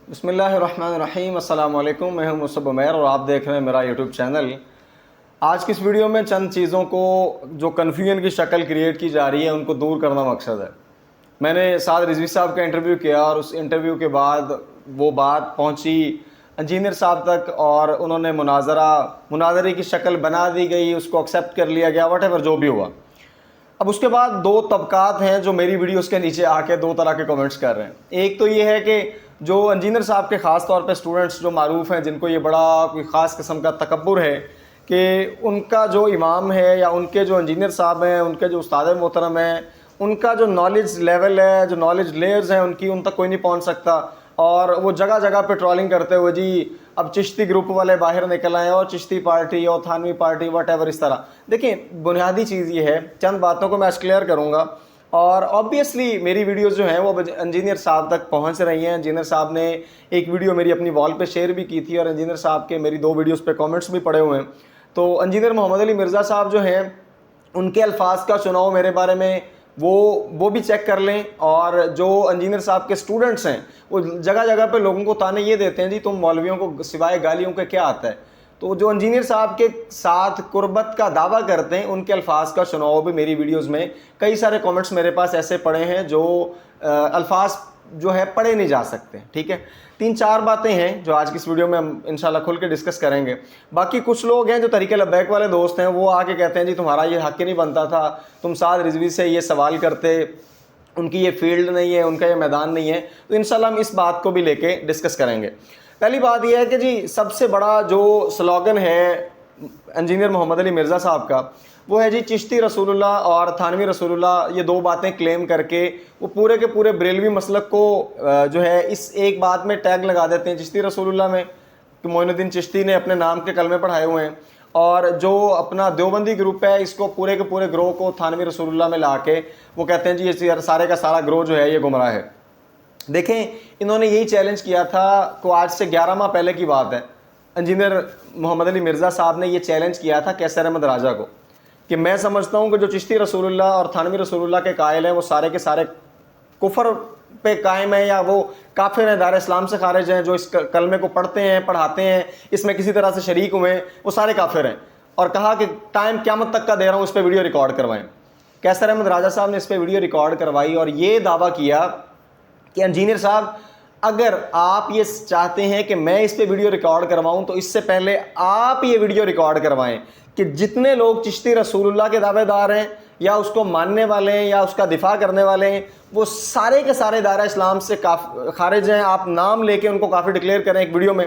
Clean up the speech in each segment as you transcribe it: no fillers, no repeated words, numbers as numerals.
بسم اللہ الرحمن الرحیم۔ السلام علیکم، میں ہوں مصعب عمیر اور آپ دیکھ رہے ہیں میرا یوٹیوب چینل۔ آج کی اس ویڈیو میں چند چیزوں کو جو کنفیوژن کی شکل کریٹ کی جا رہی ہے ان کو دور کرنا مقصد ہے۔ میں نے سعد رضوی صاحب کا انٹرویو کیا اور اس انٹرویو کے بعد وہ بات پہنچی انجینئر صاحب تک اور انہوں نے مناظرے کی شکل بنا دی گئی، اس کو ایکسیپٹ کر لیا گیا، واٹ ایور جو بھی ہوا۔ اب اس کے بعد دو طبقات ہیں جو میری ویڈیوز کے نیچے آ کے دو طرح کے کمنٹس کر رہے ہیں۔ ایک تو یہ ہے کہ جو انجینئر صاحب کے خاص طور پہ اسٹوڈنٹس جو معروف ہیں، جن کو یہ بڑا کوئی خاص قسم کا تکبر ہے کہ ان کا جو امام ہے یا ان کے جو انجینئر صاحب ہیں، ان کے جو استاد محترم ہیں، ان کا جو نالج لیول ہے، جو نالج لیئرز ہیں ان تک کوئی نہیں پہنچ سکتا، اور وہ جگہ جگہ پہ ٹرولنگ کرتے ہوئے جی اب چشتی گروپ والے باہر نکل آئے اور چشتی پارٹی اور تھانوی پارٹی واٹ ایور اس طرح۔ دیکھیں، بنیادی چیز یہ ہے، چند باتوں کو میں کلیئر کروں گا، اور آبویسلی میری ویڈیوز جو ہیں وہ انجینئر صاحب تک پہنچ رہی ہیں۔ انجینئر صاحب نے ایک ویڈیو میری اپنی وال پہ شیئر بھی کی تھی اور انجینئر صاحب کے میری دو ویڈیوز پہ کامنٹس بھی پڑے ہوئے ہیں۔ تو انجینئر محمد علی مرزا صاحب جو ہیں، ان کے الفاظ کا چناؤ میرے بارے میں وہ بھی چیک کر لیں، اور جو انجینئر صاحب کے اسٹوڈنٹس ہیں وہ جگہ جگہ پہ لوگوں کو تانے یہ دیتے ہیں جی تم مولویوں کو سوائے گالیوں کے کیا آتا ہے۔ تو جو انجینئر صاحب کے ساتھ قربت کا دعویٰ کرتے ہیں ان کے الفاظ کا چناؤ بھی میری ویڈیوز میں کئی سارے کامنٹس میرے پاس ایسے پڑے ہیں جو الفاظ جو ہے پڑھے نہیں جا سکتے، ٹھیک ہے۔ تین چار باتیں ہیں جو آج کی اس ویڈیو میں ہم انشاءاللہ کھل کے ڈسکس کریں گے۔ باقی کچھ لوگ ہیں جو طریقہ لبیک والے دوست ہیں، وہ آ کے کہتے ہیں جی تمہارا یہ حق ہی نہیں بنتا تھا، تم سعد رضوی سے یہ سوال کرتے، ان کی یہ فیلڈ نہیں ہے، ان کا یہ میدان نہیں ہے۔ تو انشاءاللہ ہم اس بات کو بھی لے کے ڈسکس کریں گے۔ پہلی بات یہ ہے کہ جی سب سے بڑا جو سلوگن ہے انجینئر محمد علی مرزا صاحب کا، وہ ہے جی چشتی رسول اللہ اور تھانوی رسول اللہ۔ یہ دو باتیں کلیم کر کے وہ پورے کے پورے بریلوی مسلک کو جو ہے اس ایک بات میں ٹیگ لگا دیتے ہیں چشتی رسول اللہ میں، کہ معین الدین چشتی نے اپنے نام کے کلمے پڑھائے ہوئے ہیں، اور جو اپنا دیوبندی گروپ ہے اس کو پورے کے پورے گروہ کو تھانوی رسول اللہ میں لا کے وہ کہتے ہیں جی یہ سارے کا سارا گروہ جو ہے یہ گمراہ ہے۔ دیکھیں، انہوں نے یہی چیلنج کیا تھا کو آج سے 11 ماہ پہلے کی بات ہے، انجینئر محمد علی مرزا صاحب نے یہ چیلنج کیا تھا کیسر احمد راجہ کو، کہ میں سمجھتا ہوں کہ جو چشتی رسول اللہ اور تھانوی رسول اللہ کے قائل ہیں وہ سارے کے سارے کفر پہ قائم ہیں، یا وہ کافر ہیں، دار اسلام سے خارج ہیں، جو اس کلمے کو پڑھتے ہیں، پڑھاتے ہیں، اس میں کسی طرح سے شریک ہوئے ہیں، وہ سارے کافر ہیں۔ اور کہا کہ ٹائم قیامت تک کا دے رہا ہوں، اس پہ ویڈیو ریکارڈ کروائیں۔ کیسر احمد راجہ صاحب نے اس پہ ویڈیو ریکارڈ کروائی اور یہ دعویٰ کیا کہ انجینئر صاحب اگر آپ یہ چاہتے ہیں کہ میں اس پہ ویڈیو ریکارڈ کرواؤں تو اس سے پہلے آپ یہ ویڈیو ریکارڈ کروائیں کہ جتنے لوگ چشتی رسول اللہ کے دعوے دار ہیں یا اس کو ماننے والے ہیں یا اس کا دفاع کرنے والے ہیں، وہ سارے کے سارے دائرہ اسلام سے خارج ہیں۔ آپ نام لے کے ان کو کافر ڈکلیئر کریں ایک ویڈیو میں۔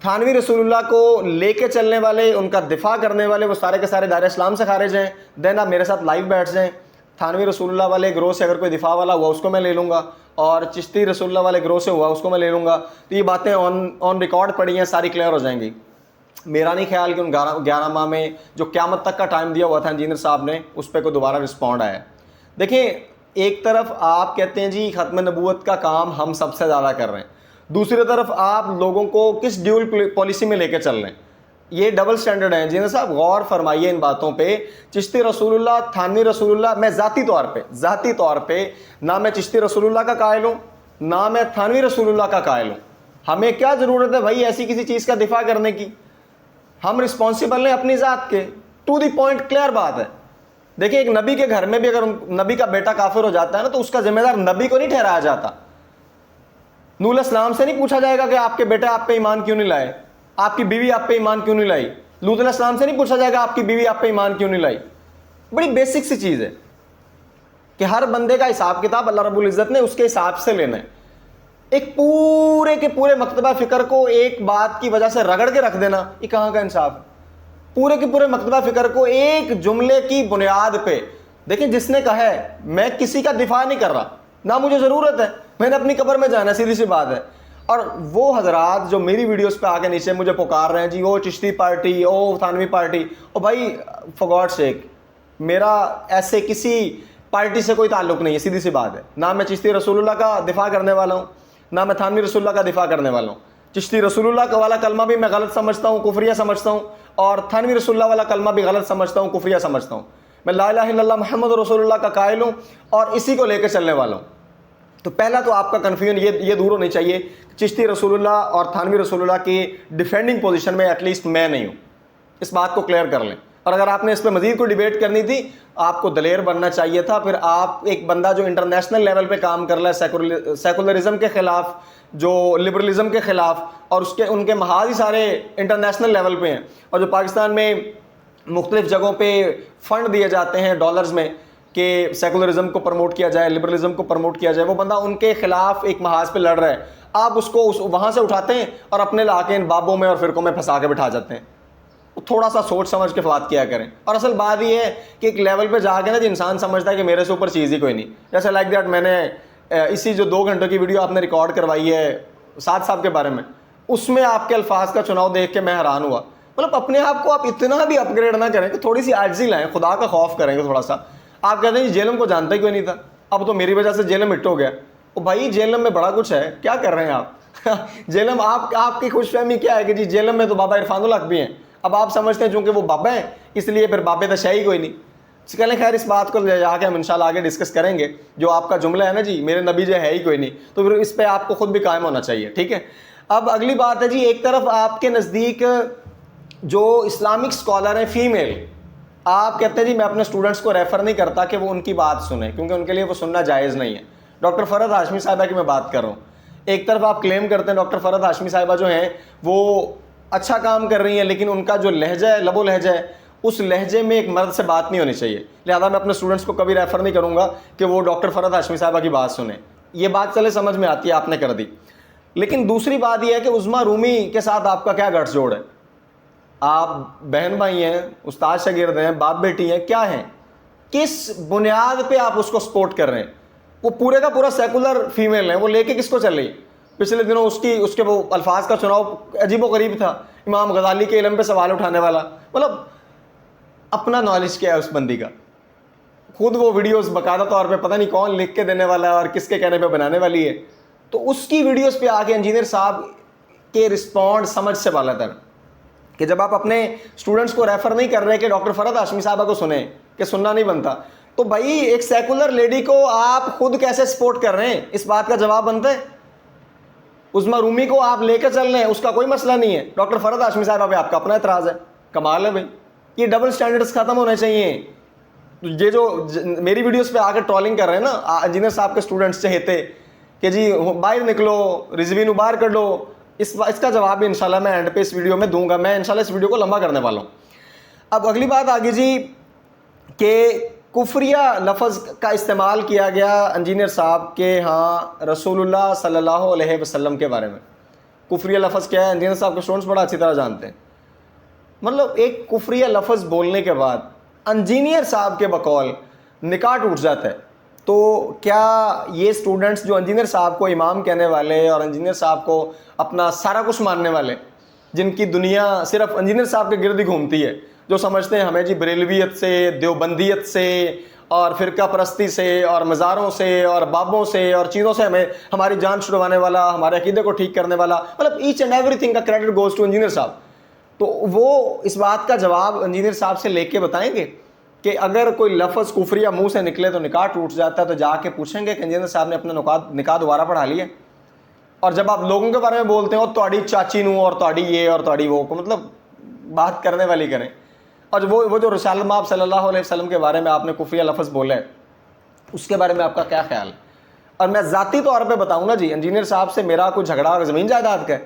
تھانوی رسول اللہ کو لے کے چلنے والے، ان کا دفاع کرنے والے، وہ سارے کے سارے دائرہ اسلام سے خارج ہیں۔ دین آپ میرے ساتھ لائیو بیٹھ جائیں، تھانوی رسول اللہ والے گروہ سے اگر کوئی دفاع والا ہوا اس کو میں لے لوں گا، اور چشتی رسول اللہ والے گروہ سے ہوا اس کو میں لے لوں گا۔ تو یہ باتیں آن ریکارڈ پڑی ہیں، ساری کلیئر ہو جائیں گی۔ میرا نہیں خیال کہ ان 11 ماہ میں جو قیامت تک کا ٹائم دیا ہوا تھا انجینئر صاحب نے، اس پہ کوئی دوبارہ رسپونڈ آیا ہے۔ دیکھیں، ایک طرف آپ کہتے ہیں جی ختم نبوت کا کام ہم سب سے زیادہ کر رہے ہیں، دوسری طرف آپ لوگوں کو کس ڈیول پالیسی میں لے کے چل رہے ہیں۔ یہ ڈبل سٹینڈرڈ ہے انجینئر صاحب، غور فرمائیے ان باتوں پہ۔ چشتی رسول اللہ، تھانوی رسول اللہ، میں ذاتی طور پہ نہ میں چشتی رسول اللہ کا قائل ہوں نہ میں تھانوی رسول اللہ کا قائل ہوں۔ ہمیں کیا ضرورت ہے بھائی ایسی کسی چیز کا دفاع کرنے کی؟ ہم رسپانسیبل ہیں اپنی ذات کے، ٹو دی پوائنٹ، کلیئر بات ہے۔ دیکھیں، ایک نبی کے گھر میں بھی اگر نبی کا بیٹا کافر ہو جاتا ہے نا تو اس کا ذمہ دار نبی کو نہیں ٹھہرایا جاتا۔ نوح علیہ السلام سے نہیں پوچھا جائے گا کہ آپ کے بیٹے آپ پہ ایمان کیوں نہیں لائے، آپ کی بیوی آپ پہ ایمان کیوں نہیں لائی۔ لوط علیہ السلام سے نہیں پوچھا جائے گا آپ کی بیوی آپ پہ ایمان کیوں نہیں لائی۔ بڑی بیسک سی چیز ہے کہ ہر بندے کا حساب کتاب اللہ رب العزت نے اس کے حساب سے لینا ہے۔ ایک پورے کے پورے مکتبہ فکر کو ایک بات کی وجہ سے رگڑ کے رکھ دینا، یہ کہاں کا انصاف؟ پورے کے پورے مکتبہ فکر کو ایک جملے کی بنیاد پہ، دیکھیں جس نے کہا ہے، میں کسی کا دفاع نہیں کر رہا، نہ مجھے ضرورت ہے، میں نے اپنی قبر میں جانا ہے، سیدھی سی بات ہے۔ اور وہ حضرات جو میری ویڈیوز پہ آ کے نیچے مجھے پکار رہے ہیں جی وہ چشتی پارٹی، او تھانوی پارٹی، او بھائی فار گاڈ سیک، میرا ایسے کسی پارٹی سے کوئی تعلق نہیں ہے، سیدھی سی بات ہے۔ نہ میں چشتی رسول اللہ کا دفاع کرنے والا ہوں نہ میں تھانوی رسول اللہ کا دفاع کرنے والا ہوں۔ چشتی رسول اللہ والا کلمہ بھی میں غلط سمجھتا ہوں، کفریہ سمجھتا ہوں، اور تھانوی رسول اللہ والا کلمہ بھی غلط سمجھتا ہوں، کفریہ سمجھتا ہوں۔ میں لا الہ الا اللہ محمد رسول اللہ کا قائل ہوں اور اسی کو لے کے چلنے والا ہوں۔ تو پہلا تو آپ کا کنفیوژن یہ دور ہونی چاہیے، چشتی رسول اللہ اور تھانوی رسول اللہ کی ڈیفینڈنگ پوزیشن میں ایٹ لیسٹ میں نہیں ہوں، اس بات کو کلیئر کر لیں۔ اور اگر آپ نے اس پہ مزید کوئی ڈیبیٹ کرنی تھی، آپ کو دلیر بننا چاہیے تھا۔ پھر آپ ایک بندہ جو انٹرنیشنل لیول پہ کام کر رہا ہے سیکولرزم کے خلاف، جو لبرلزم کے خلاف، اور ان کے محاذ ہی سارے انٹرنیشنل لیول پہ ہیں، اور جو پاکستان میں مختلف جگہوں پہ فنڈ دیے جاتے ہیں ڈالرز میں کہ سیکولرزم کو پروموٹ کیا جائے، لبرلزم کو پروموٹ کیا جائے، وہ بندہ ان کے خلاف ایک محاذ پہ لڑ رہا ہے، آپ اس کو وہاں سے اٹھاتے ہیں اور اپنے لا کے ان بابوں میں اور فرقوں میں پھنسا کے بٹھا جاتے ہیں۔ تھوڑا سا سوچ سمجھ کے بات کیا کریں۔ اور اصل بات یہ ہے کہ ایک لیول پہ جا کے نا انسان سمجھتا ہے کہ میرے سے اوپر چیز ہی کوئی نہیں، جیسے لائک دیٹ میں نے اسی جو 2 گھنٹوں کی ویڈیو آپ نے ریکارڈ کروائی ہے سعد صاحب کے بارے میں، اس میں آپ کے الفاظ کا چناؤ دیکھ کے میں حیران ہوا۔ مطلب اپنے آپ کو آپ اتنا بھی اپ گریڈ نہ کریں کہ تھوڑی سی عاجزی لائیں، خدا کا خوف کریں گے تھوڑا سا۔ آپ کہتے ہیں جی جیلم کو جانتا ہی کوئی نہیں تھا، اب تو میری وجہ سے جیلم ہٹ ہو گیا۔ او بھائی جیلم میں بڑا کچھ ہے، کیا کر رہے ہیں آپ؟ جیلم آپ کی خوش فہمی کیا ہے کہ جی جیلم میں تو بابا عرفان الحق بھی ہیں، اب آپ سمجھتے ہیں چونکہ وہ بابا ہیں اس لیے پھر بابے تشاہ ہی کوئی نہیں۔ چلیں خیر اس بات کو لے جا کے ہم انشاءاللہ آگے ڈسکس کریں گے۔ جو آپ کا جملہ ہے نا جی میرے نبی جو ہے ہی کوئی نہیں، تو پھر اس پہ آپ کو خود بھی قائم ہونا چاہیے، ٹھیک ہے۔ اب اگلی بات ہے جی، ایک طرف آپ کے نزدیک جو اسلامک اسکالر ہیں فیمیل، آپ کہتے ہیں جی میں اپنے اسٹوڈنٹس کو ریفر نہیں کرتا کہ وہ ان کی بات سنیں کیونکہ ان کے لیے وہ سننا جائز نہیں ہے۔ ڈاکٹر فرحت ہاشمی صاحبہ کی میں بات کر رہا ہوں۔ ایک طرف آپ کلیم کرتے ہیں ڈاکٹر فرحت ہاشمی صاحبہ جو ہیں وہ اچھا کام کر رہی ہیں، لیکن ان کا جو لہجہ ہے، لب و لہجہ ہے، اس لہجے میں ایک مرد سے بات نہیں ہونی چاہیے، لہذا میں اپنے اسٹوڈنٹس کو کبھی ریفر نہیں کروں گا کہ وہ ڈاکٹر فرحت ہاشمی صاحبہ کی بات سنیں۔ یہ بات چلے سمجھ میں آتی ہے، آپ نے کر دی۔ لیکن دوسری بات یہ ہے کہ عظمیٰ رومی کے ساتھ آپ کا کیا گٹھ جوڑ ہے؟ آپ بہن بھائی ہیں، استاد شاگرد ہیں، باپ بیٹی ہیں، کیا ہیں؟ کس بنیاد پہ آپ اس کو سپورٹ کر رہے ہیں؟ وہ پورے کا پورا سیکولر فیمیل ہے، وہ لے کے کس کو چل رہی؟ پچھلے دنوں اس کے وہ الفاظ کا چناؤ عجیب و غریب تھا، امام غزالی کے علم پہ سوال اٹھانے والا۔ مطلب اپنا نالج کیا ہے اس بندی کا؟ خود وہ ویڈیوز باقاعدہ طور پہ پتہ نہیں کون لکھ کے دینے والا ہے اور کس کے کہنے پہ بنانے والی ہے، تو اس کی ویڈیوز پہ آ کے انجینئر صاحب کے رسپونڈ سمجھ سے بالا تر کہ جب آپ اپنے اسٹوڈنٹس کو ریفر نہیں کر رہے کہ ڈاکٹر فرحت ہاشمی صاحبہ کو سنیں، کہ سننا نہیں بنتا، تو بھائی ایک سیکولر لیڈی کو آپ خود کیسے سپورٹ کر رہے ہیں؟ اس بات کا جواب بنتا ہے۔ عظمیٰ رومی کو آپ لے کے چل رہے ہیں، اس کا کوئی مسئلہ نہیں ہے، ڈاکٹر فرحت ہاشمی صاحبہ پہ آپ کا اپنا اعتراض ہے۔ کمال ہے بھائی، یہ ڈبل سٹینڈرڈز ختم ہونے چاہیے۔ یہ جو میری ویڈیوز پہ آ کے ٹرولنگ کر رہے ہیں نا انجینئر صاحب کے اسٹوڈنٹس چہتے کہ جی باہر نکلو، رضوین باہر کر لو، اس کا جواب بھی انشاءاللہ میں اینڈ پہ اس ویڈیو میں دوں گا۔ میں انشاءاللہ اس ویڈیو کو لمبا کرنے والا ہوں۔ اب اگلی بات آگے جی کہ کفریہ لفظ کا استعمال کیا گیا انجینئر صاحب کے ہاں رسول اللہ صلی اللہ علیہ وسلم کے بارے میں۔ کفریہ لفظ کیا ہے انجینئر صاحب کے اسٹوڈنٹس بڑا اچھی طرح جانتے ہیں۔ مطلب ایک کفریہ لفظ بولنے کے بعد انجینئر صاحب کے بقول نکاح ٹوٹ جاتا ہے، تو کیا یہ اسٹوڈنٹس جو انجینئر صاحب کو امام کہنے والے اور انجینئر صاحب کو اپنا سارا کچھ ماننے والے، جن کی دنیا صرف انجینئر صاحب کے گرد ہی گھومتی ہے، جو سمجھتے ہیں ہمیں جی بریلویت سے، دیوبندیت سے اور فرقہ پرستی سے اور مزاروں سے اور بابوں سے اور چیزوں سے ہماری جان چھڑوانے والا، ہمارے عقیدے کو ٹھیک کرنے والا، مطلب ایچ اینڈ ایوری تھنگ کا کریڈٹ گوز ٹو انجینئر صاحب، تو وہ اس بات کا جواب انجینئر صاحب سے لے کے بتائیں گے کہ اگر کوئی لفظ کفریہ منہ سے نکلے تو نکاح ٹوٹ جاتا ہے، تو جا کے پوچھیں گے کہ انجینئر صاحب نے اپنا نکاح دوبارہ پڑھا لیا؟ اور جب آپ لوگوں کے بارے میں بولتے ہیں اور تواڈی چاچی نو اور تواڈی یہ اور تواڈی وہ کو، مطلب بات کرنے والی کریں۔ اور وہ جو رسالت مآب صلی اللہ علیہ وسلم کے بارے میں آپ نے کفریہ لفظ بولا ہے، اس کے بارے میں آپ کا کیا خیال ہے؟ اور میں ذاتی طور پہ بتاؤں نا جی، انجینئر صاحب سے میرا کوئی جھگڑا زمین جائیداد کا ہے،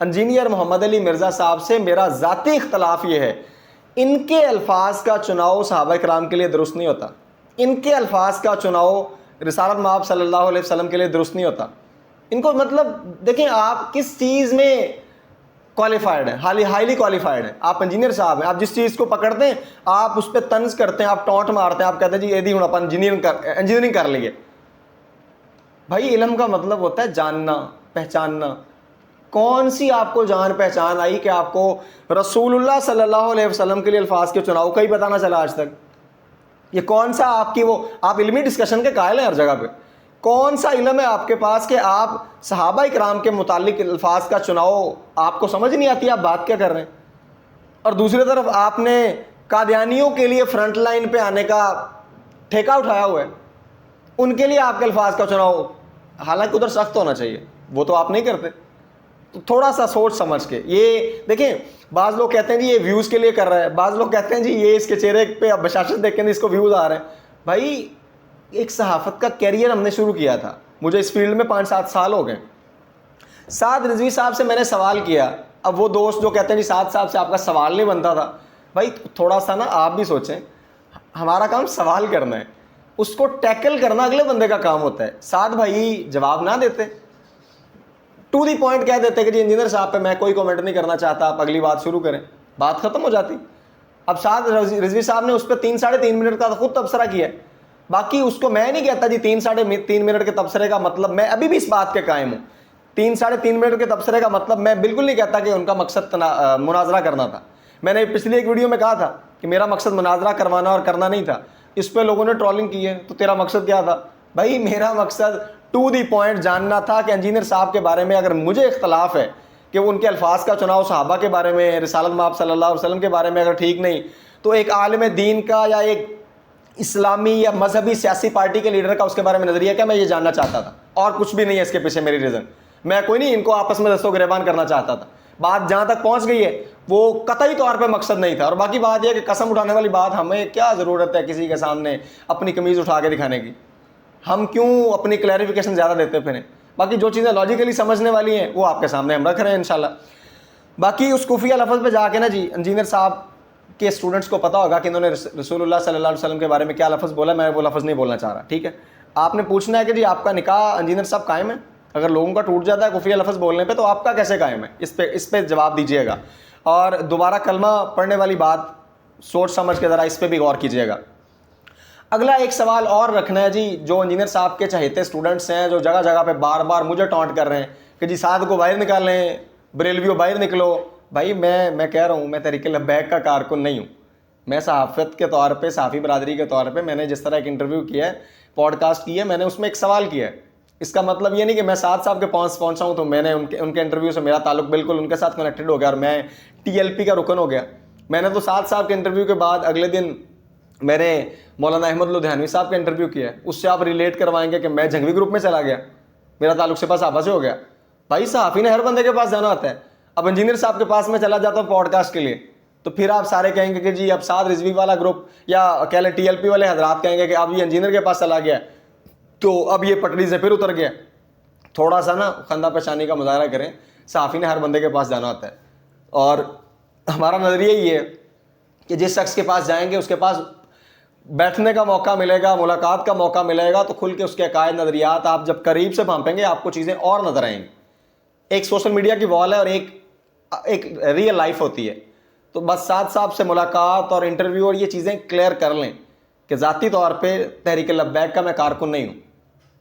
انجینئر محمد علی مرزا صاحب سے میرا ذاتی اختلاف یہ ہے، ان کے الفاظ کا چناؤ صحابہ کرام کے لیے درست نہیں ہوتا، ان کے الفاظ کا چناؤ رسالت مآب صلی اللہ علیہ وسلم کے لیے درست نہیں ہوتا۔ ان کو مطلب دیکھیں آپ کس چیز میں کوالیفائڈ ہیں، ہائیلی کوالیفائڈ ہیں، آپ انجینئر صاحب ہیں، آپ جس چیز کو پکڑتے ہیں آپ اس پہ طنز کرتے ہیں، آپ ٹونٹ مارتے ہیں، آپ کہتے ہیں جی یہ ہوں اپن انجینئرنگ کر لیے۔ بھائی علم کا مطلب ہوتا ہے جاننا، پہچاننا۔ کون سی آپ کو جان پہچان آئی کہ آپ کو رسول اللہ صلی اللہ علیہ وسلم کے لیے الفاظ کے چناؤ کا ہی پتہ نہ چلا آج تک؟ یہ کون سا آپ کی وہ، آپ علمی ڈسکشن کے قائل ہیں ہر جگہ پہ، کون سا علم ہے آپ کے پاس کہ آپ صحابہ اکرام کے متعلق الفاظ کا چناؤ آپ کو سمجھ نہیں آتی، آپ بات کیا کر رہے ہیں؟ اور دوسری طرف آپ نے قادیانیوں کے لیے فرنٹ لائن پہ آنے کا ٹھیکہ اٹھایا ہوا ہے، ان کے لیے آپ کے الفاظ کا چناؤ حالانکہ ادھر سخت ہونا چاہیے, وہ تو آپ نہیں کرتے. تو تھوڑا سا سوچ سمجھ کے, یہ دیکھیں بعض لوگ کہتے ہیں جی یہ ویوز کے لیے کر رہا ہے, بعض لوگ کہتے ہیں جی یہ اس کے چہرے پہ بشاشت دیکھ کے اس کو ویوز آ رہے ہیں. بھائی ایک صحافت کا کیریئر ہم نے شروع کیا تھا, مجھے اس فیلڈ میں 5-7 سال ہو گئے. سعد رضوی صاحب سے میں نے سوال کیا, اب وہ دوست جو کہتے ہیں جی سعد صاحب سے آپ کا سوال نہیں بنتا تھا, بھائی تھوڑا سا نا آپ بھی سوچیں, ہمارا کام سوال کرنا ہے, اس کو ٹیکل کرنا اگلے بندے کا کام ہوتا ہے. سعد بھائی جواب نہ دیتے, ٹو دی پوائنٹ کہہ دیتے کہ جی انجینئر صاحب پہ میں کوئی کمنٹ نہیں کرنا چاہتا, آپ اگلی بات شروع کریں, بات ختم ہو جاتی. اب سعد رضوی صاحب نے اس پہ 3-3.5 منٹ کا خود تبصرہ کیا ہے. باقی اس کو میں نہیں کہتا جی 3-3.5 منٹ کے تبصرے کا مطلب, میں ابھی بھی اس بات کے قائم ہوں, 3-3.5 منٹ کے تبصرے کا مطلب میں بالکل نہیں کہتا کہ ان کا مقصد مناظرہ کرنا تھا. میں نے پچھلی ایک ویڈیو میں کہا تھا کہ میرا مقصد مناظرہ کروانا اور کرنا نہیں تھا. اس پہ لوگوں نے ٹرولنگ کی ہے, تو تیرا مقصد کیا تھا؟ بھائی میرا مقصد ٹو دی پوائنٹ جاننا تھا کہ انجینئر صاحب کے بارے میں اگر مجھے اختلاف ہے کہ وہ ان کے الفاظ کا چناؤ صحابہ کے بارے میں, رسالت مآب صلی اللہ علیہ وسلم کے بارے میں اگر ٹھیک نہیں, تو ایک عالم دین کا یا ایک اسلامی یا مذہبی سیاسی پارٹی کے لیڈر کا اس کے بارے میں نظریہ کیا, میں یہ جاننا چاہتا تھا, اور کچھ بھی نہیں ہے اس کے پیچھے میری ریزن. میں کوئی نہیں ان کو آپس میں دست و گریبان کرنا چاہتا تھا. بات جہاں تک پہنچ گئی ہے وہ قطعی طور پہ مقصد نہیں تھا. اور باقی بات یہ کہ قسم اٹھانے والی بات, ہمیں کیا ضرورت ہے کسی کے سامنے اپنی قمیض اٹھا کے دکھانے کی, ہم کیوں اپنی کلیریفیکیشن زیادہ دیتے پھریں. باقی جو چیزیں لاجیکلی سمجھنے والی ہیں وہ آپ کے سامنے ہم رکھ رہے ہیں انشاءاللہ. باقی اس خفیہ لفظ پہ جا کے نا جی, انجینئر صاحب کے اسٹوڈنٹس کو پتا ہوگا کہ انہوں نے رسول اللہ صلی اللہ علیہ وسلم کے بارے میں کیا لفظ بولا, میں وہ لفظ نہیں بولنا چاہ رہا, ٹھیک ہے. آپ نے پوچھنا ہے کہ جی آپ کا نکاح انجینئر صاحب قائم ہے؟ اگر لوگوں کا ٹوٹ جاتا ہے خفیہ لفظ بولنے پہ, تو آپ کا کیسے قائم ہے؟ اس پہ جواب دیجیے گا. اور دوبارہ کلمہ پڑھنے والی بات سوچ سمجھ کے ذرا اس پہ بھی غور کیجیے گا. اگلا ایک سوال اور رکھنا ہے جی, جو انجینئر صاحب کے چہیتے اسٹوڈنٹس ہیں جو جگہ جگہ پہ بار بار مجھے ٹانٹ کر رہے ہیں کہ جی سعد کو باہر نکالیں, بریلویوں باہر نکلو. بھائی میں کہہ رہا ہوں, میں تحریک لبیک کا کارکن نہیں ہوں. میں صحافت کے طور پہ, صحافی برادری کے طور پہ میں نے جس طرح ایک انٹرویو کیا ہے, پوڈ کاسٹ کی ہے, میں نے اس میں ایک سوال کیا ہے. اس کا مطلب یہ نہیں کہ میں سعد صاحب کے پاس پہنچا ہوں تو میں نے ان کے انٹرویو سے میرا تعلق بالکل ان کے ساتھ کنیکٹڈ ہو گیا اور میں TLP کا رکن ہو گیا. میں نے تو سعد صاحب کے انٹرویو کے بعد اگلے دن میں نے مولانا احمد لدھیانوی صاحب کا انٹرویو کیا ہے. اس سے آپ ریلیٹ کروائیں گے کہ میں جنگوی گروپ میں چلا گیا, میرا تعلق سپاہ صحابہ سے ہو گیا. بھائی صحافی نے ہر بندے کے پاس جانا ہوتا ہے. اب انجینئر صاحب کے پاس میں چلا جاتا ہوں پوڈ کاسٹ کے لیے, تو پھر آپ سارے کہیں گے کہ جی اب سعد رضوی والا گروپ یا کہہ لیں TLP والے حضرات کہیں گے کہ اب یہ انجینئر کے پاس چلا گیا تو اب یہ پٹڑی سے پھر اتر گیا. تھوڑا سا نا خندہ پیشانی کا مظاہرہ کریں, صحافی نے ہر بندے کے پاس جانا ہوتا ہے. اور ہمارا نظریہ یہ ہے کہ جس شخص کے پاس جائیں گے اس کے پاس بیٹھنے کا موقع ملے گا, ملاقات کا موقع ملے گا, تو کھل کے اس کے عقائد نظریات آپ جب قریب سے بھانپیں گے آپ کو چیزیں اور نظر آئیں گی. ایک سوشل میڈیا کی وال ہے اور ایک ریئل لائف ہوتی ہے. تو بس سعد صاحب سے ملاقات اور انٹرویو اور یہ چیزیں کلیئر کر لیں کہ ذاتی طور پہ تحریک لبیک کا میں کارکن نہیں ہوں,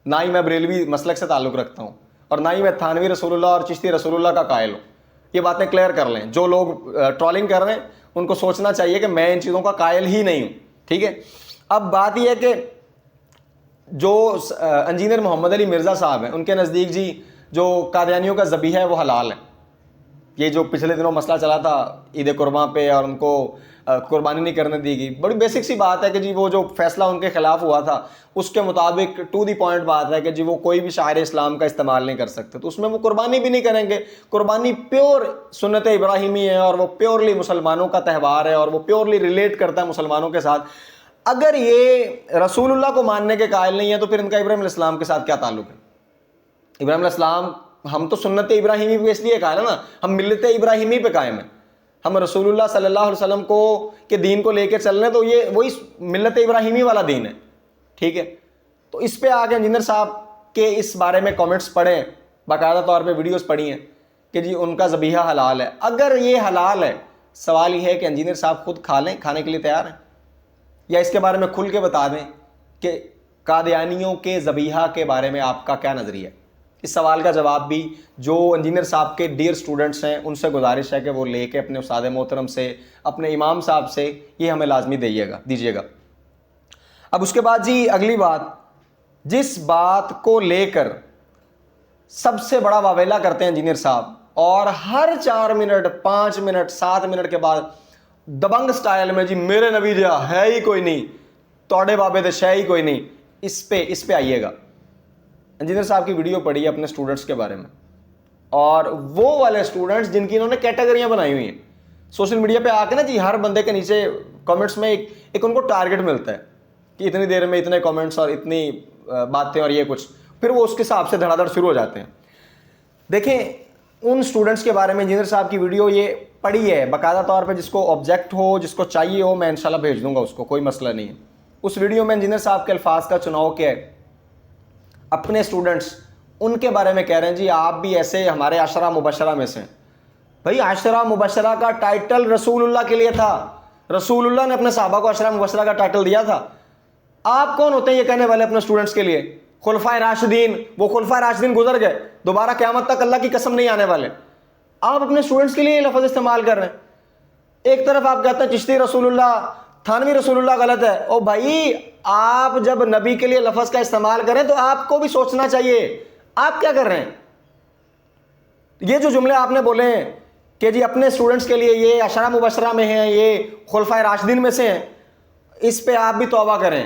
نہ ہی میں بریلوی مسلک سے تعلق رکھتا ہوں, اور نہ ہی میں تھانوی رسول اللہ اور چشتی رسول اللہ کا قائل ہوں. یہ باتیں کلیئر کر لیں. جو لوگ ٹرولنگ کر رہے ہیں ان کو سوچنا چاہیے کہ میں ان چیزوں کا قائل ہی نہیں ہوں, ٹھیک ہے. اب بات یہ ہے کہ جو انجینئر محمد علی مرزا صاحب ہیں ان کے نزدیک جی جو قادیانیوں کا ذبیحہ ہے وہ حلال ہے. یہ جو پچھلے دنوں مسئلہ چلا تھا عید قرباں پہ اور ان کو قربانی نہیں کرنے دی گئی, بڑی بیسک سی بات ہے کہ جی وہ جو فیصلہ ان کے خلاف ہوا تھا اس کے مطابق ٹو دی پوائنٹ بات ہے کہ جی وہ کوئی بھی شاعر اسلام کا استعمال نہیں کر سکتے, تو اس میں وہ قربانی بھی نہیں کریں گے. قربانی پیور سنت ابراہیمی ہے اور وہ پیورلی مسلمانوں کا تہوار ہے اور وہ پیورلی ریلیٹ کرتا ہے مسلمانوں کے ساتھ. اگر یہ رسول اللہ کو ماننے کے قائل نہیں ہے تو پھر ان کا ابراہیم علیہ السلام کے ساتھ کیا تعلق ہے؟ ابراہیم علیہ السلام, ہم تو سنت ابراہیمی پہ اس لیے قائل ہے نا, ہم ملت ابراہیمی پہ قائم ہیں, ہم رسول اللہ صلی اللہ علیہ وسلم کو کے دین کو لے کے چل رہے ہیں, تو یہ وہی ملت ابراہیمی والا دین ہے, ٹھیک ہے. تو اس پہ آگے انجینئر صاحب کے اس بارے میں کامنٹس پڑھیں, باقاعدہ طور پہ ویڈیوز پڑھی ہیں کہ جی ان کا ذبیحہ حلال ہے. اگر یہ حلال ہے, سوال یہ ہے کہ انجینئر صاحب خود کھا لیں, کھانے کے لیے تیار ہیں, یا اس کے بارے میں کھل کے بتا دیں کہ قادیانیوں کے ذبیحہ کے بارے میں آپ کا کیا نظریہ ہے. اس سوال کا جواب بھی جو انجینئر صاحب کے ڈیئر اسٹوڈنٹس ہیں ان سے گزارش ہے کہ وہ لے کے اپنے استاد محترم سے, اپنے امام صاحب سے یہ ہمیں لازمی دیجیے گا. اب اس کے بعد جی اگلی بات, جس بات کو لے کر سب سے بڑا واویلا کرتے ہیں انجینئر صاحب, اور ہر 4 منٹ 5 منٹ 7 منٹ کے بعد دبنگ سٹائل میں جی میرے نبی جا ہے ہی کوئی نہیں, توڑے بابے دے شے ہی کوئی نہیں, اس پہ آئیے گا. انجینئر صاحب کی ویڈیو پڑھی ہے اپنے اسٹوڈنٹس کے بارے میں, اور وہ والے اسٹوڈنٹس جن کی انہوں نے کیٹیگریاں بنائی ہوئی ہیں سوشل میڈیا پہ آ کے نا جی, ہر بندے کے نیچے کامنٹس میں ایک ان کو ٹارگٹ ملتا ہے کہ اتنی دیر میں اتنے کامنٹس اور اتنی باتیں اور یہ کچھ, پھر وہ اس کے حساب سے دھڑا دھڑ شروع ہو جاتے ہیں. دیکھیں ان اسٹوڈنٹس کے بارے میں انجینئر صاحب کی ویڈیو یہ پڑھی ہے باقاعدہ طور پہ, جس کو آبجیکٹ ہو, جس کو چاہیے ہو, میں انشاءاللہ بھیج دوں گا اس کو, کوئی مسئلہ نہیں ہے. اس ویڈیو میں انجینئر صاحب کے الفاظ کا چناؤ کیا ہے, اپنے اسٹوڈنٹس ان کے بارے میں کہہ رہے ہیں جی آپ بھی ایسے ہمارے عشرہ مبشرہ میں سے ہیں. بھائی عشرہ مبشرہ کا ٹائٹل رسول اللہ کے لیے تھا, رسول اللہ نے اپنے صحابہ کو عشرہ مبشرہ کا ٹائٹل دیا تھا. آپ کون ہوتے ہیں یہ کہنے والے اپنے اسٹوڈنٹس کے لیے؟ خلفائے راشدین, وہ خلفائے راشدین گزر گئے, دوبارہ قیامت تک اللہ کی قسم نہیں آنے والے. آپ اپنے اسٹوڈنٹس کے لیے یہ لفظ استعمال کر رہے ہیں. ایک طرف آپ کہتے ہیں چشتی رسول اللہ, تھانوی رسول اللہ غلط ہے. او بھائی آپ جب نبی کے لیے لفظ کا استعمال کریں تو آپ کو بھی سوچنا چاہیے آپ کیا کر رہے ہیں. یہ جو جملے آپ نے بولے ہیں کہ جی اپنے اسٹوڈنٹس کے لیے یہ عشرہ مبشرہ میں ہیں, یہ خلفائے راشدین میں سے ہیں, اس پہ آپ بھی توبہ کریں.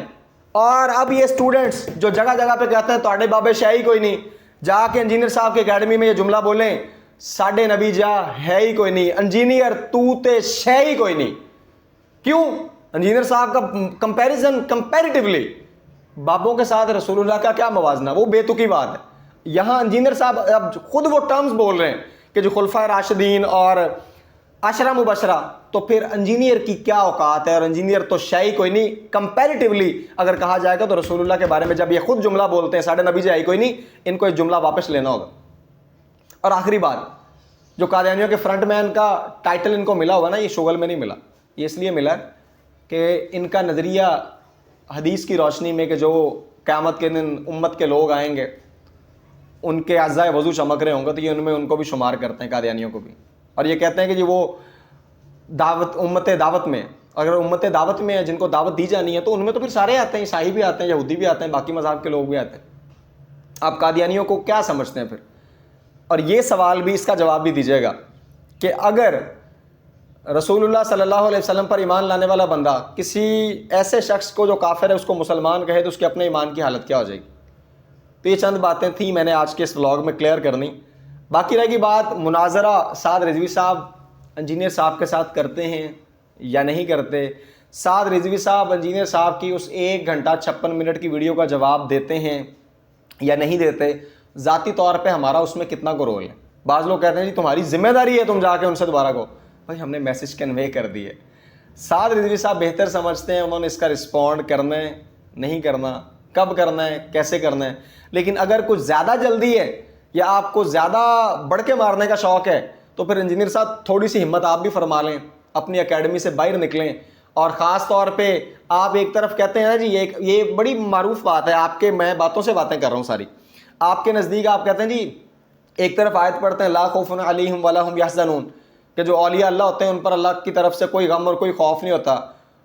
اور اب یہ اسٹوڈنٹس جو جگہ جگہ پہ کہتے ہیں تواڈے بابے شاہی کوئی نہیں, جا کے انجینئر صاحب کی اکیڈمی میں یہ جملہ بولیں ساڈے نبی جا ہے ہی کوئی نہیں, انجینئر تو تے شے ہی کوئی نہیں. کیوں؟ انجینئر صاحب کا کمپیریزن کمپیریٹیولی بابوں کے ساتھ رسول اللہ کا کیا موازنہ, وہ بے تکی بات ہے. یہاں انجینئر صاحب اب خود وہ ٹرمز بول رہے ہیں کہ جو خلفائے راشدین اور عشرہ مبشرہ, تو پھر انجینئر کی کیا اوقات ہے, اور انجینئر تو شے کوئی نہیں. کمپیریٹیولی اگر کہا جائے گا تو رسول اللہ کے بارے میں جب یہ خود جملہ بولتے ہیں ساڈے نبی جی کوئی نہیں, ان کو ایک جملہ واپس لینا ہوگا. اور آخری بات, جو قادیانیوں کے فرنٹ مین کا ٹائٹل ان کو ملا ہوگا نا, یہ شغل میں نہیں ملا, یہ اس لیے ملا کہ ان کا نظریہ حدیث کی روشنی میں کہ جو قیامت کے دن امت کے لوگ آئیں گے ان کے اعضائے وضو چمک رہے ہوں گے, تو یہ ان کو بھی شمار کرتے ہیں, قادیانیوں کو بھی. اور یہ کہتے ہیں کہ جی وہ دعوت امت دعوت میں, اگر امت دعوت میں ہے جن کو دعوت دی جانی ہے تو ان میں تو پھر سارے آتے ہیں, عیسائی بھی آتے ہیں, یہودی بھی آتے ہیں, باقی مذاہب کے لوگ بھی آتے ہیں. آپ قادیانیوں کو کیا سمجھتے ہیں پھر؟ اور یہ سوال بھی, اس کا جواب بھی دیجیے گا کہ اگر رسول اللہ صلی اللہ علیہ وسلم پر ایمان لانے والا بندہ کسی ایسے شخص کو جو کافر ہے اس کو مسلمان کہے تو اس کے اپنے ایمان کی حالت کیا ہو جائے گی. تو یہ چند باتیں تھیں میں نے آج کے اس ولاگ میں کلیئر کرنی. باقی رہ گئی بات مناظرہ سعد رضوی صاحب انجینئر صاحب کے ساتھ کرتے ہیں یا نہیں کرتے. سعد رضوی صاحب انجینئر صاحب کی اس 1 گھنٹہ 56 منٹ کی ویڈیو کا جواب دیتے ہیں یا نہیں دیتے, ذاتی طور پہ ہمارا اس میں کتنا کو رول ہے. بعض لوگ کہتے ہیں جی تمہاری ذمہ داری ہے تم جا کے ان سے دوبارہ کو. بھائی ہم نے میسج کنوے کر دی ہے. سعد رضوی صاحب بہتر سمجھتے ہیں, انہوں نے اس کا رسپونڈ کرنا ہے نہیں کرنا, کب کرنا ہے, کیسے کرنا ہے. لیکن اگر کچھ زیادہ جلدی ہے یا آپ کو زیادہ بڑھ کے مارنے کا شوق ہے تو پھر انجینئر صاحب تھوڑی سی ہمت آپ بھی فرما لیں, اپنی اکیڈمی سے باہر نکلیں. اور خاص طور پہ آپ ایک طرف کہتے ہیں نا جی یہ بڑی معروف بات ہے آپ کے, میں باتوں سے باتیں کر رہا ہوں ساری, آپ کے نزدیک آپ کہتے ہیں جی ایک طرف آیت پڑھتے ہیں لا خوف علیہم ولا هم یحزنون, کہ جو اولیاء اللہ ہوتے ہیں ان پر اللہ کی طرف سے کوئی غم اور کوئی خوف نہیں ہوتا,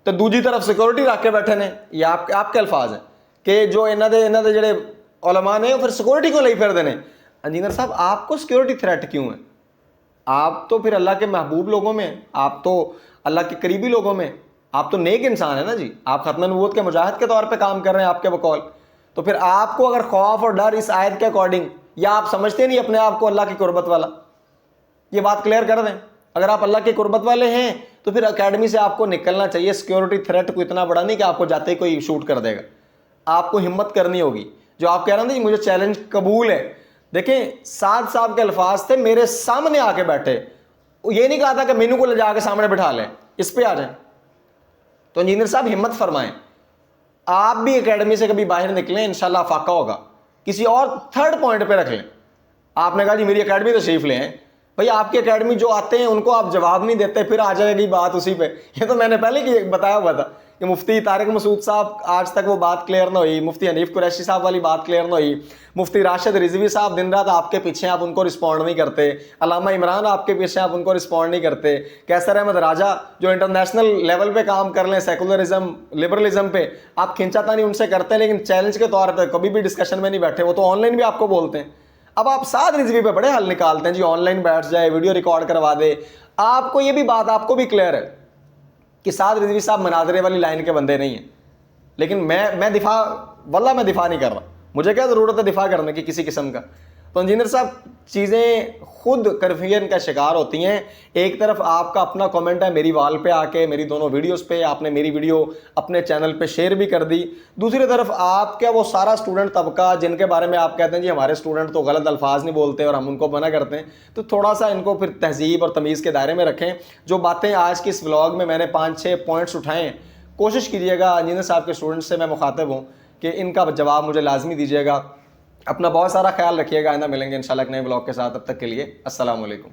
تو دوسری طرف سیکورٹی رکھ کے بیٹھے ہیں. یہ آپ کے الفاظ ہیں کہ جو انہاں دے جڑے علماء نے پھر سیکورٹی کو لئی پھر دینے. انجینئر صاحب آپ کو سیکورٹی تھریٹ کیوں ہے؟ آپ تو پھر اللہ کے محبوب لوگوں میں, آپ تو اللہ کے قریبی لوگوں میں, آپ تو نیک انسان ہیں نا جی, آپ ختم نبوت کے مجاہد کے طور پہ کام کر رہے ہیں آپ کے بقول. تو پھر آپ کو اگر خوف اور ڈر اس آیت کے اکارڈنگ, یا آپ سمجھتے نہیں اپنے آپ کو اللہ کی قربت والا, یہ بات کلیئر کر دیں. اگر آپ اللہ کی قربت والے ہیں تو پھر اکیڈمی سے آپ کو نکلنا چاہیے. سیکورٹی تھریٹ کو اتنا بڑا نہیں کہ آپ کو جاتے ہی کوئی شوٹ کر دے گا, آپ کو ہمت کرنی ہوگی. جو آپ کہہ رہے ہیں جی مجھے چیلنج قبول ہے, دیکھیں سعد صاحب کے الفاظ تھے میرے سامنے آ کے بیٹھے, یہ نہیں کہا تھا کہ مینو کو لے جا کے سامنے بٹھا لیں, اس پہ آ جائیں. تو انجینئر صاحب ہمت فرمائیں, آپ بھی اکیڈمی سے کبھی باہر نکلیں, انشاءاللہ فاقہ ہوگا. کسی اور تھرڈ پوائنٹ پہ رکھ لیں. آپ نے کہا جی میری اکیڈمی تشریف لیں, بھائی آپ کی اکیڈمی جو آتے ہیں ان کو آپ جواب نہیں دیتے, پھر آ جائے گی بات اسی پہ. یہ تو میں نے پہلے کی بتایا ہوا تھا کہ مفتی طارق مسعود صاحب آج تک وہ بات کلیئر نہ ہوئی, مفتی حنیف قریشی صاحب والی بات کلیئر نہ ہوئی, مفتی راشد رضوی صاحب دن رات آپ کے پیچھے, آپ ان کو رسپونڈ نہیں کرتے, علامہ عمران آپ کے پیچھے, آپ ان کو رسپونڈ نہیں کرتے, کیسر احمد راجہ جو انٹرنیشنل لیول پہ کام کر لیں سیکولرزم لبرلزم پہ, آپ کھینچا تانی ان سے کرتے ہیں لیکن چیلنج کے طور پہ کبھی بھی ڈسکشن میں نہیں بیٹھے. وہ تو آن لائن بھی آپ کو بولتے ہیں. اب آپ سعد رضوی پہ بڑے حل نکالتے ہیں جی آن لائن بیٹھ جائے, ویڈیو ریکارڈ کروا دے. آپ کو یہ بھی بات آپ کو بھی کلیئر ہے کہ سعد رضوی صاحب مناظرے والی لائن کے بندے نہیں ہیں. لیکن میں دفاع واللہ میں دفاع نہیں کر رہا, مجھے کیا ضرورت ہے دفاع کرنے کی کسی قسم کا. تو انجینئر صاحب چیزیں خود کنفیوژن کا شکار ہوتی ہیں. ایک طرف آپ کا اپنا کامنٹ ہے میری وال پہ آ کے میری دونوں ویڈیوز پہ, آپ نے میری ویڈیو اپنے چینل پہ شیئر بھی کر دی. دوسری طرف آپ کا وہ سارا اسٹوڈنٹ طبقہ جن کے بارے میں آپ کہتے ہیں جی ہمارے اسٹوڈنٹ تو غلط الفاظ نہیں بولتے اور ہم ان کو منع کرتے ہیں, تو تھوڑا سا ان کو پھر تہذیب اور تمیز کے دائرے میں رکھیں. جو باتیں آج کی اس ولاگ میں نے 5-6 پوائنٹس اٹھائے ہیں, کوشش کیجیے گا انجینئر صاحب کے اسٹوڈنٹ سے میں مخاطب ہوں کہ ان کا جواب مجھے لازمی دیجیے گا. اپنا بہت سارا خیال رکھیے گا. آئندہ ملیں گے انشاءاللہ ایک نئے بلاگ کے ساتھ. تب تک کے لیے السلام علیکم.